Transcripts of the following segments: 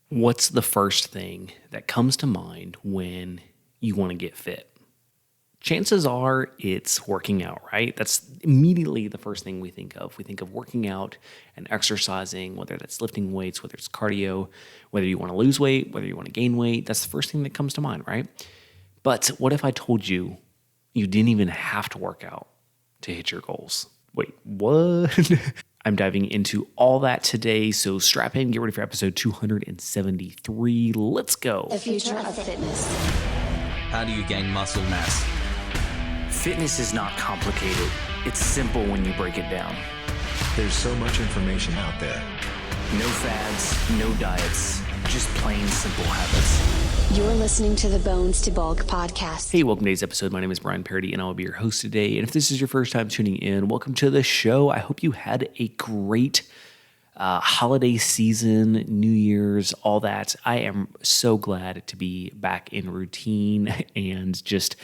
What's the first thing that comes to mind when you want to get fit? Chances are it's working out, right? That's immediately the first thing we think of. We think of working out and exercising, whether that's lifting weights, whether it's cardio, whether you want to lose weight, whether you want to gain weight. That's the first thing that comes to mind, right? But what if I told you you didn't even have to work out to hit your goals? Wait, what? I'm diving into all that today, so strap in, get ready for episode 273. Let's go. The future of fitness. How do you gain muscle mass? Fitness is not complicated. It's simple when you break it down. There's so much information out there. No fads, no diets, just plain simple habits. You're listening to the Bones to Bulk podcast. Hey, welcome to today's episode. My name is Brian Parody, and I will be your host today. And if this is your first time tuning in, welcome to the show. I hope you had a great holiday season, New Year's, all that. I am so glad to be back in routine and just...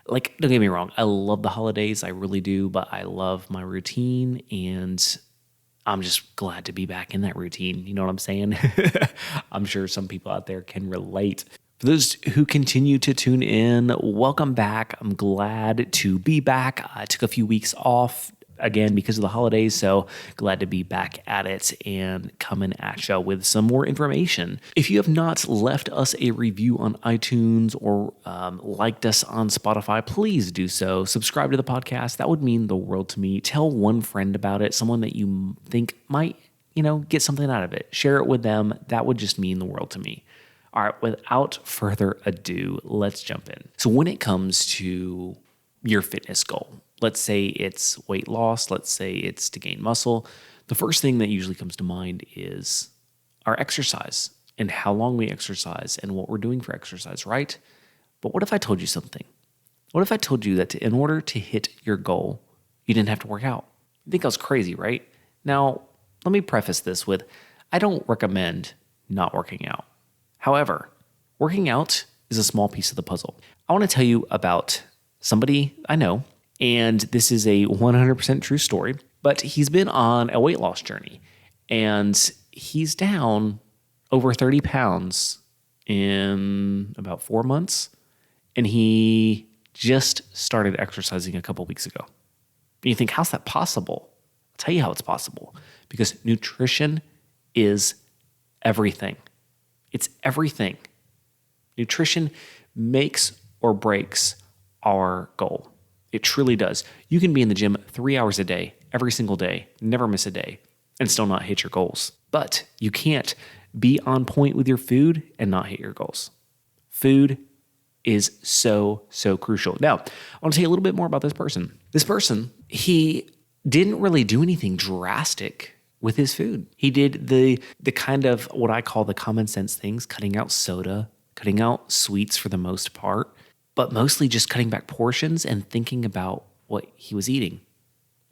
don't get me wrong, I love the holidays, I really do, but I love my routine, and I'm just glad to be back in that routine. You know what I'm saying? I'm sure some people out there can relate. For those who continue to tune in, welcome back. I'm glad to be back. I took a few weeks off, again, because of the holidays, so glad to be back at it and coming at you with some more information. If you have not left us a review on iTunes or liked us on Spotify, please do so. Subscribe to the podcast. That would mean the world to me. Tell one friend about it, someone that you think might, get something out of it. Share it with them. That would just mean the world to me. All right, without further ado, let's jump in. So when it comes to your fitness goal, let's say it's weight loss, let's say it's to gain muscle, the first thing that usually comes to mind is our exercise and how long we exercise and what we're doing for exercise, right? But what if I told you something? What if I told you that in order to hit your goal, you didn't have to work out? You think I was crazy, right? Now, let me preface this with, I don't recommend not working out. However, working out is a small piece of the puzzle. I want to tell you about somebody I know, and this is a 100% true story, but he's been on a weight loss journey, and he's down over 30 pounds in about 4 months, and he just started exercising a couple weeks ago. And you think, how's that possible? I'll tell you how it's possible, because nutrition is everything. It's everything. Nutrition makes or breaks our goal. It truly does. You can be in the gym 3 hours a day, every single day, never miss a day, and still not hit your goals. But you can't be on point with your food and not hit your goals. Food is so, so crucial. Now, I want to tell you a little bit more about this person. This person, he didn't really do anything drastic with his food. He did the kind of what I call the common sense things, cutting out soda, cutting out sweets for the most part, but mostly just cutting back portions and thinking about what he was eating.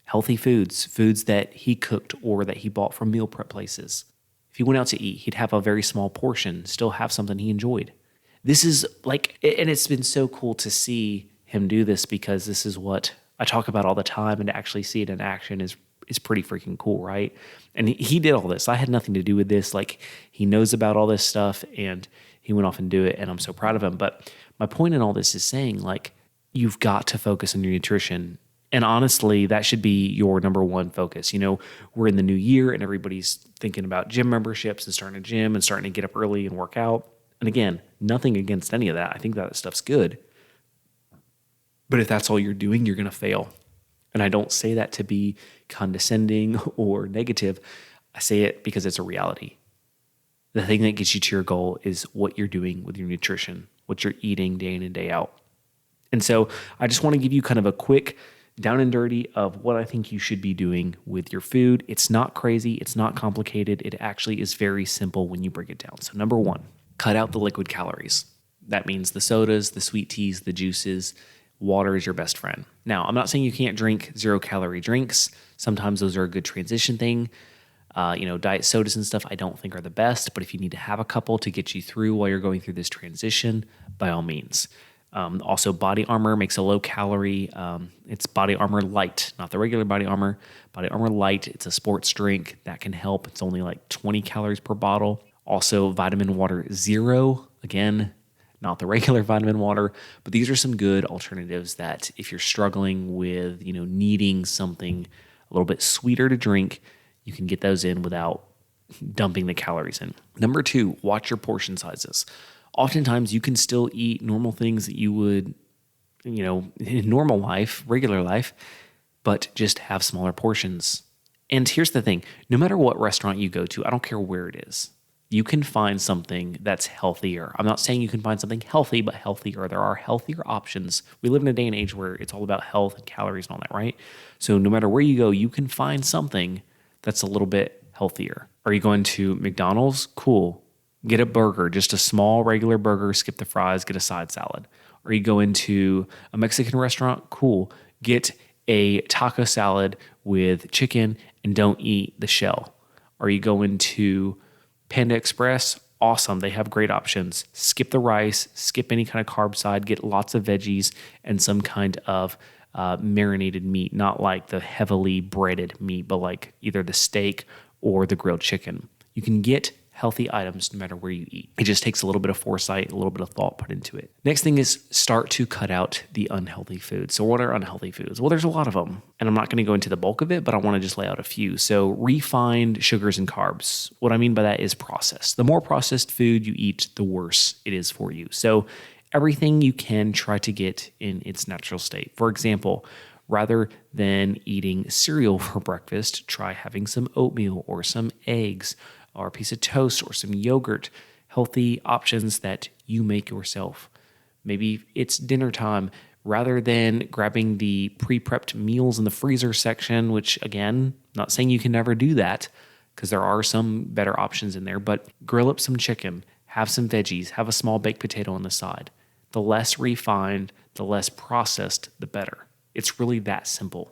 Healthy foods that he cooked or that he bought from meal prep places. If he went out to eat, he'd have a very small portion, still have something he enjoyed. This is and it's been so cool to see him do this, because this is what I talk about all the time, and to actually see it in action is pretty freaking cool, right? And he did all this. I had nothing to do with this. He knows about all this stuff, and he went off and do it, and I'm so proud of him. But my point in all this is saying, you've got to focus on your nutrition. And honestly, that should be your number one focus. We're in the new year, and everybody's thinking about gym memberships and starting a gym and starting to get up early and work out. And again, nothing against any of that. I think that stuff's good. But if that's all you're doing, you're going to fail. And I don't say that to be condescending or negative. I say it because it's a reality. The thing that gets you to your goal is what you're doing with your nutrition, what you're eating day in and day out. And so I just want to give you kind of a quick down and dirty of what I think you should be doing with your food. It's not crazy. It's not complicated. It actually is very simple when you break it down. So number one, cut out the liquid calories. That means the sodas, the sweet teas, the juices. Water is your best friend. Now, I'm not saying you can't drink 0-calorie drinks. Sometimes those are a good transition thing. Diet sodas and stuff I don't think are the best, but if you need to have a couple to get you through while you're going through this transition, by all means. Also, Body Armor makes a low-calorie. It's Body Armor Light, not the regular Body Armor. Body Armor Light, it's a sports drink that can help. It's only 20 calories per bottle. Also, vitamin water zero, again, not the regular vitamin water, but these are some good alternatives that if you're struggling with, needing something a little bit sweeter to drink, you can get those in without dumping the calories in. Number 2, watch your portion sizes. Oftentimes you can still eat normal things that you would, in normal life, regular life, but just have smaller portions. And here's the thing, no matter what restaurant you go to, I don't care where it is, you can find something that's healthier. I'm not saying you can find something healthy, but healthier. There are healthier options. We live in a day and age where it's all about health and calories and all that, right? So no matter where you go, you can find something that's a little bit healthier. Are you going to McDonald's? Cool. Get a burger, just a small regular burger, skip the fries, get a side salad. Or you go into a Mexican restaurant? Cool. Get a taco salad with chicken and don't eat the shell. Or you go into Panda Express? Awesome. They have great options. Skip the rice, skip any kind of carb side, get lots of veggies and some kind of marinated meat, not like the heavily breaded meat, but like either the steak or the grilled chicken. You can get healthy items no matter where you eat. It just takes a little bit of foresight, a little bit of thought put into it. Next thing is start to cut out the unhealthy foods. So what are unhealthy foods? Well, there's a lot of them. And I'm not going to go into the bulk of it, but I want to just lay out a few. So refined sugars and carbs. What I mean by that is processed. The more processed food you eat, the worse it is for you. So everything you can try to get in its natural state. For example, rather than eating cereal for breakfast, try having some oatmeal or some eggs or a piece of toast or some yogurt, healthy options that you make yourself. Maybe it's dinner time. Rather than grabbing the pre-prepped meals in the freezer section, which again, not saying you can never do that because there are some better options in there, but grill up some chicken, have some veggies, have a small baked potato on the side. The less refined, the less processed, the better. It's really that simple.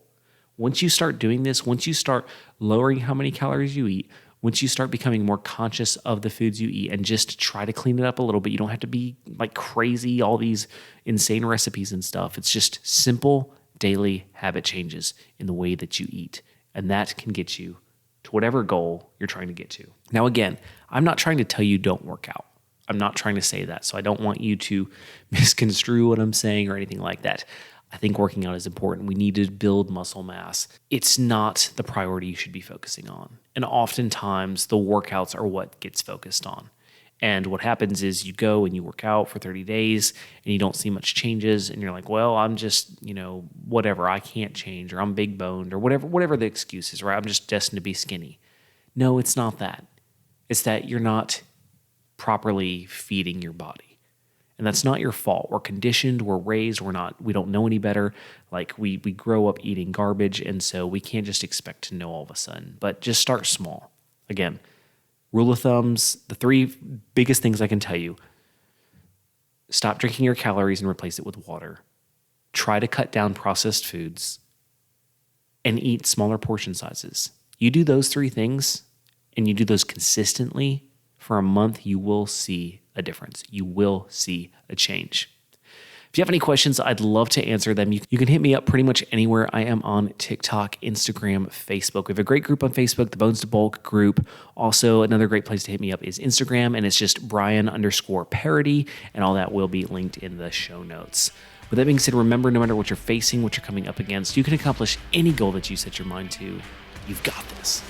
Once you start doing this, once you start lowering how many calories you eat, once you start becoming more conscious of the foods you eat and just try to clean it up a little bit, you don't have to be like crazy, all these insane recipes and stuff. It's just simple daily habit changes in the way that you eat. And that can get you to whatever goal you're trying to get to. Now, again, I'm not trying to tell you don't work out. I'm not trying to say that. So I don't want you to misconstrue what I'm saying or anything like that. I think working out is important. We need to build muscle mass. It's not the priority you should be focusing on. And oftentimes the workouts are what gets focused on. And what happens is you go and you work out for 30 days and you don't see much changes. And you're like, well, I'm just, whatever, I can't change, or I'm big boned, or whatever the excuse is, right? I'm just destined to be skinny. No, it's not that. It's that you're not properly feeding your body. And that's not your fault. We're conditioned, we're raised, we don't know any better. Like we grow up eating garbage, and so we can't just expect to know all of a sudden. But just start small. Again, rule of thumbs, the 3 biggest things I can tell you: stop drinking your calories and replace it with water. Try to cut down processed foods and eat smaller portion sizes. You do those 3 things and you do those consistently for a month, you will see a difference. You will see a change. If you have any questions, I'd love to answer them. You can hit me up pretty much anywhere. I am on TikTok, Instagram, Facebook. We have a great group on Facebook, the Bones to Bulk group. Also, another great place to hit me up is Instagram, and it's just Brian_parody, and all that will be linked in the show notes. With that being said, remember, no matter what you're facing, what you're coming up against, you can accomplish any goal that you set your mind to. You've got this.